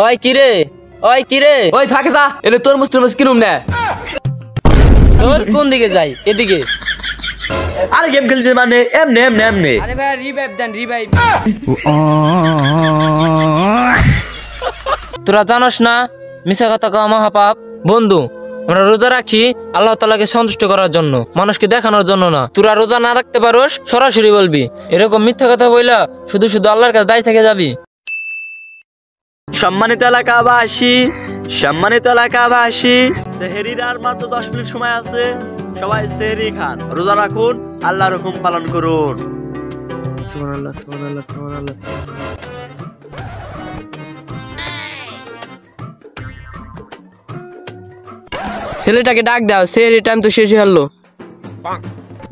ওই কিরে ওই ফাঁকে যা এনে তরমুজ টরমুজ কিনুম না। তোর কোন দিকে যাই? এদিকে। আরে গেম খেলতে মানে এমনে আরে ভাই রিভাইভ দেন রিভাইভ। তোরা জানোস না মিছা কথা কওয়া মহাপাপ। বন্ধু আমরা রোজা রাখি আল্লাহ তাআলাকে সন্তুষ্ট করার জন্য, মানুষকে দেখানোর জন্য না। তোরা রোজা না রাখতে পারোস সরাসরি বলবি, এরকম মিথ্যা কথা বইলা শুধু শুধু আল্লাহর কাছে দায়ী থেকে যাবি। সম্মানিত এলাকাবাসী সেহরির আর মাত্র 10 মিনিট সময় আছে। সবাই সেহরি খান, রোজা রাখুন, আল্লাহর হুকুম পালন করুন। সুবহানাল্লাহ সুবহানাল্লাহ সুবহানাল্লাহ। ছেলেটাকে ডাক দাও, সেহরি টাইম তো শেষ হয়ে হলো।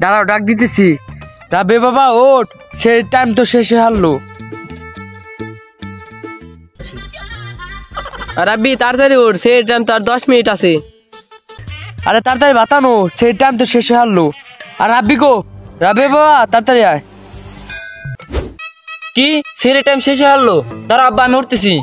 দাঁড়াও ডাক দিতেছি। রাবে বাবা ওঠ, সেই টাইম তো শেষ হয়ে হারলো। রাব্বি তাড়াতাড়ি ওঠ, সেই টাইম তো আর 10 মিনিট আছে। আরে তাড়াতাড়ি বাতানো, সেই টাইম তো শেষ হয়ে হারলো। আর রাব্বি গো, রাবে বাবা তাড়াতাড়ি আয়। কি সেহরি টাইম শেষ হয়ে হলো? দাঁড়া আব্বা আমি উঠতেছি।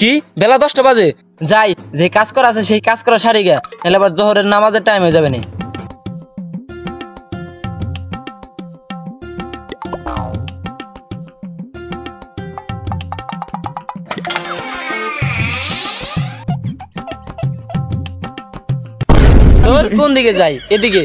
কি বেলা 10টা বাজে? যাই, যে কাজ করা আছে সেই কাজ করা সারি গে, নাহলে আবার জোহরের নামাজের টাইম হয়ে যাবে না। তোর কোন দিকে যাই? এদিকে।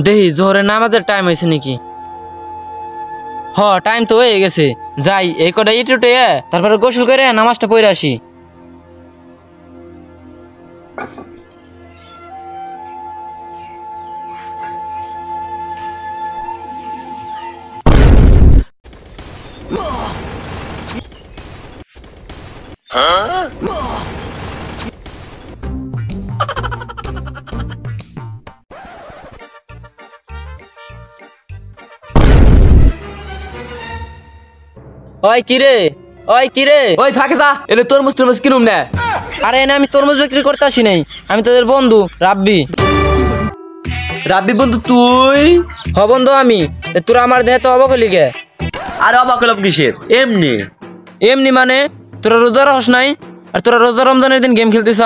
দেহি জোহরের নামাজের টাইম হয়েছে নাকি? টাইম তো হয়ে গেছে। যাই, এই কটা ইট উঠে তারপরে গোসল করে নামাজটা পড়ে আসি। ওই কিরে ওই ফাঁকে যা এনে তরমুজ টরমুজ কিনুম না। আরে না, আমি তরমুজ বিক্রি করতে আসি নাই, আমি তোদের বন্ধু রাব্বি। রাব্বি বন্ধু তুই? বন্ধু আমি। তোরা আমার দেহে তো অবাক হলি গে? আর অবাক হলাম কিসের? এমনি মানে তোরা রোজা রহস নাই, আর তোরা রোজা রমজানের দিন গেম খেলতিস।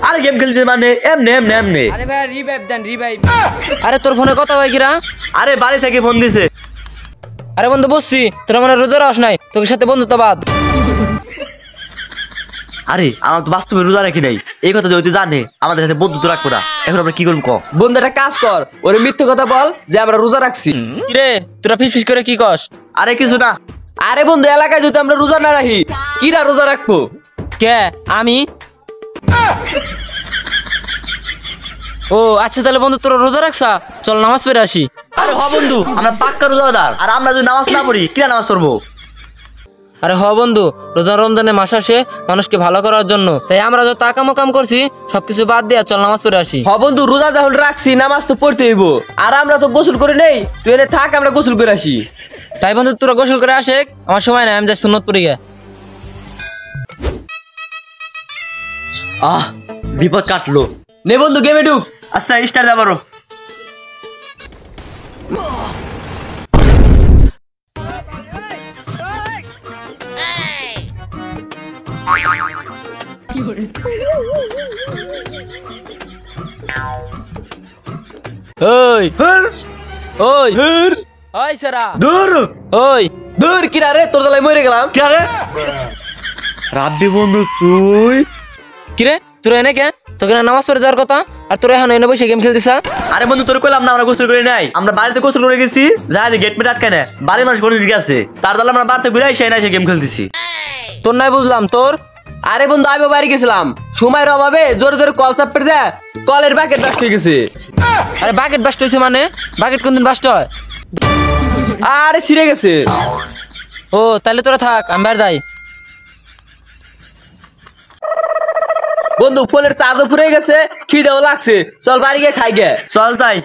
আরে গেম খেলতে মানে এমনে। আরে ভাই রিভাইভ দেন রিভাইভ। আরে তোর ফোনে কথা হয় কিরা? আরে বাড়ি থেকে ফোন দিছে। আরে বন্ধু বসছি, তোরা মানে রোজা রহস নাই, তোর সাথে বন্ধুত্ব বাদ। আরে আমার তো বাস্তবে রোজা রাখি নাই, এই কথা যদি জানে আমাদের কাছে বন্ধুত্ব রাখবো না। এখন আমরা কি করবো ক? বন্ধু একটা কাজ কর, ওরে মিথ্যে কথা বল যে আমরা রোজা রাখছি। কিরে তোরা ফিস করে কি কস? আরে কিছু না। আরে বন্ধু এলাকায় যদি আমরা রোজা না রাখি কিরা রোজা রাখবো? কে আমি? ও আচ্ছা, তাহলে বন্ধু তোরা রোজা রাখছা, চল নামাজ পড়ে আসি। আরে বন্ধু আমরা পাক্কা রোজাদার, আর আমরা যদি নামাজ না পড়ি কিরা নামাজ পড়বো? আরে বন্ধু, রোজা রমজানের মাস আসে মানুষকে ভালো করার জন্য, তাই আমরা যত আকাম করছি সবকিছু বাদ দিয়া চল নামাজ পড়ে আসি। বন্ধু রোজা যখন রাখছি নামাজ তো পড়তে হইব, আর আমরা তো গোসল করে নেই, তুই এনে থাক আমরা গোসল করে আসি। তাই বন্ধু তোরা গোসল করে আসে, আমার সময় নাই, আমি যাই সুন্নত পড়ি গে। বিপদ কাটলো। নে বন্ধু গেমে ঢুক। আচ্ছা স্টার্ট আবারও। কিরা রে তোর জ্বালায় মরে গেলাম। কিরা রে রাব্বি বন্ধু তুই? কিরে তোরা এনে কে? তোকে না নামাজ পড়ে যাওয়ার কথা, আর তোরা এখন এনে বসে গেম খেলতিস? আরে বন্ধু তোর কইলাম না আমরা গোসল করে নাই, আমরা বাড়িতে গোসল করে গেছি। যাই গেট মেট আটকায় না, বাড়ির মানুষ কোনো দিকে আছে, তার দ্বারা আমরা বাড়িতে ঘুরে এসে গেম খেলতেছি। তোর নাই বুঝলাম তোর? আরে বন্ধু আমি বাড়ি গেছিলাম, সময়ের অভাবে জোরে জোরে কল চাপে যায়, কলের বাকেট বাস্ট হয়ে গেছে। আরে বাকেট বাস্ট হয়েছে মানে? বাকেট কোনদিন বাস্ট হয়? আরে ছিঁড়ে গেছে। ও তাহলে তোরা থাক, আমি বাইরে যাই। বন্ধু ফোনের চার্জও ফুরে গেছে, খিদেও লাগছে, চল বাড়ি গিয়ে খাই গে। চল তাই।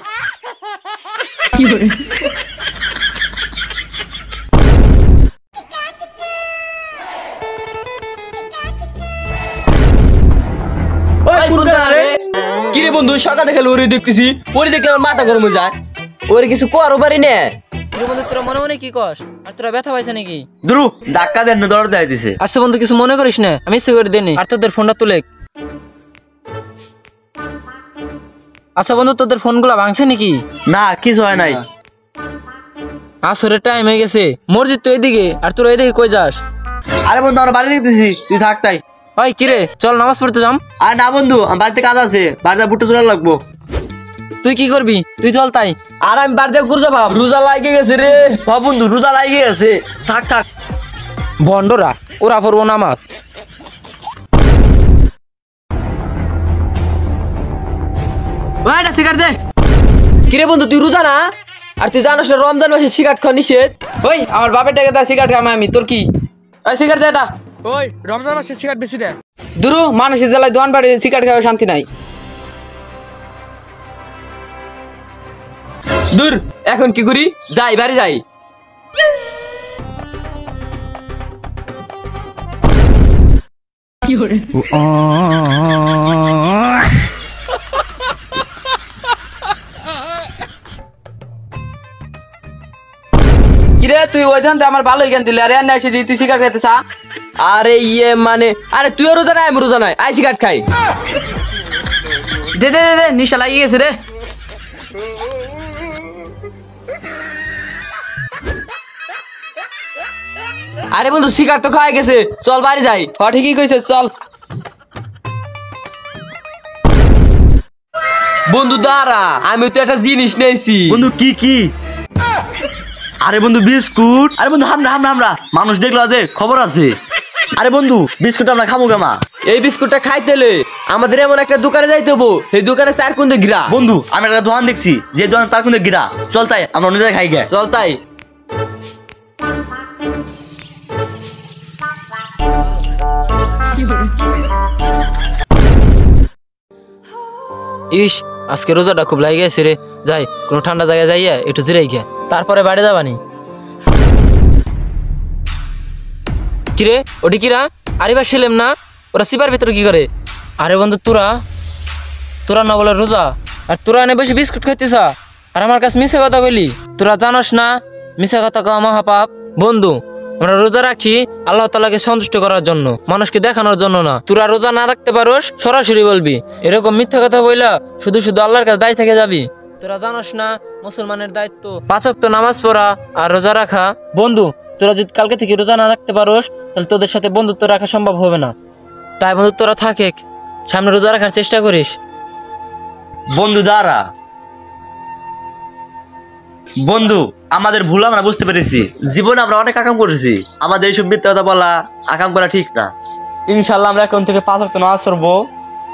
কিরে বন্ধু সকাল থেকে ওরে দেখতেছি, ওরে দেখলে আমার মাথা গরম হয়ে যায়, ওরে কিছু করো পারি না। বন্ধু তোরা মনে মনে কি কস? আর তোরা ব্যথা পাইছে নাকি? দুরু ধাক্কা দেন, দৌড় দেয় দিছে। আচ্ছা বন্ধু কিছু মনে করিস না, আমি ইচ্ছে করে দেনি। আর তোদের ফোনটা তুলে। আচ্ছা বন্ধু তোদের ফোনগুলা ভাঙছে নাকি? না কিছু হয় নাই। আসরের টাইম হয়ে গেছে, মসজিদ তো এদিকে, আর তোরা এদিকে কই যাস? আরে বন্ধু আমরা বাড়ি দেখতেছি, তুই থাক তাই। ওই কিরে চল নামাজ পড়তে যাম। আর না বন্ধু আমার বাড়িতে কাজ আছে, বাড়িতে বুটে চলে লাগবো। তুই কি করবি? তুই চল তাই। আর আমি বাড়িতে ঘুরে যাবো, রোজা লাগে গেছে রে। হ বন্ধু রোজা লাগে গেছে, থাক থাক। বন্ডরা ওরা পড়বো নামাজ। ওই একটা সিগারেট দে। কিরে বন্ধু তুই রোজা না? আর তুই জানোস না রমজান মাসে সিগারেট খাওয়া নিষেধ। ওই আমার বাপের টাকা দা সিগারেট খাম আমি, তোর কি? ওই সিগারেট দে এটা। ওই রমজান মাসে সিগারেট বেশি দেয়। দুরু মানুষের জ্বালায় দোকান বাড়ি সিগারেট খাওয়া শান্তি নাই। দূর এখন কি করি, যাই বাড়ি যাই। কিরে তুই ওইখান থেকে আমার ভালো জ্ঞান দিলি, আরে এনে এসে তুই সিগারেট খাইতে চা? আরে ইয়ে মানে আরে তুইও রোজা নাই আমি রোজা নাই, আই সিগারেট খাই। দে দে দে দে, নিশা লাগিয়ে গেছে রে। আরে বন্ধু সিগারেট তো খাওয়া গেছে, চল বাড়ি যাই। হ ঠিকই কইছিস, চল। বন্ধু দাঁড়া, আমি তো একটা জিনিস নিয়েছি। বন্ধু কি কি? আরে বন্ধু বিস্কুট। আরে বন্ধু হামরা হামরা হামরা, মানুষ দেখলো দে খবর আছে। আরে বন্ধু বিস্কুট আমরা খামু গামা। এই বিস্কুটটা খাইতেলে আমাদের এমন একটা দোকানে যাইতে হবো, এই দোকানে চার কুন্দে গিরা। বন্ধু আমি একটা দোকান দেখছি, যে দোকানে চার কুন্দে গিরা, চল তাই আমরা অন্য জায়গায় খাই গে। চল তাই। ইস আজকে রোজাটা খুব লাগে গেছে রে। যাই কোনো ঠান্ডা জায়গায় যাইয়া একটু জিরাই গিয়া, তারপরে বাড়ি যাবানি। কিরে ওটি কিরা? আরিবার ছিলাম না, ওরা সিপার ভিতরে কি করে? আরে বন্ধু তোরা তোরা না বলে রোজা, আর তোরা এনে বসে বিস্কুট খাইতেছ, আর আমার কাছে মিশা কথা কইলি। তোরা জানোস না মিশা কথা কওয়া মহাপাপ। বন্ধু আমরা রোজা রাখি আল্লাহ তাআলাকে সন্তুষ্ট করার জন্য, মানুষকে দেখানোর জন্য না। তোরা রোজা না রাখতে পারোস সরাসরি বলবি, এরকম মিথ্যা কথা বইলা শুধু শুধু আল্লাহর কাছে দায়ী থেকে যাবি। তোরা জানোস না মুসলমানের দায়িত্ব 5 ওয়াক্ত নামাজ পড়া আর রোজা রাখা। বন্ধু তোরা যদি কালকে থেকে রোজা না রাখতে পারোস তাহলে তোদের সাথে বন্ধুত্ব রাখা সম্ভব হবে না। তাই বন্ধু তোরা থাকে সামনে রোজা রাখার চেষ্টা করিস। বন্ধু দাঁড়া, বন্ধু আমাদের ভুল আমরা বুঝতে পেরেছি, জীবনে আমরা অনেক আকাম করেছি, আমাদের এইসব মিথ্যা কথা বলা আকাম করা ঠিক না। ইনশাল্লাহ আমরা এখন থেকে 5 ওয়াক্ত নামাজ পড়বো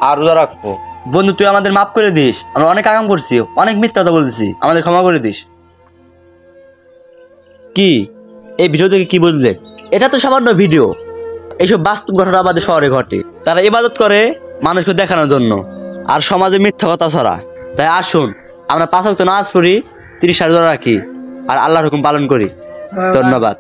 আর রোজা রাখবো। বন্ধু তুই আমাদের মাফ করে দিস, আমরা অনেক আকাম করছি, অনেক মিথ্যা কথা বলেছি, আমাদের ক্ষমা করে দিস। কি এই ভিডিও থেকে কি বুঝলে? এটা তো সামান্য ভিডিও, এইসব বাস্তব ঘটনা আমাদের শহরে ঘটে। তারা ইবাদত করে মানুষকে দেখানোর জন্য, আর সমাজে মিথ্যা কথা ছড়ায়। তাই আসুন আমরা 5 ওয়াক্ত নামাজ পড়ি, 30 রোজা রাখি, আর আল্লাহর হুকুম পালন করি। ধন্যবাদ।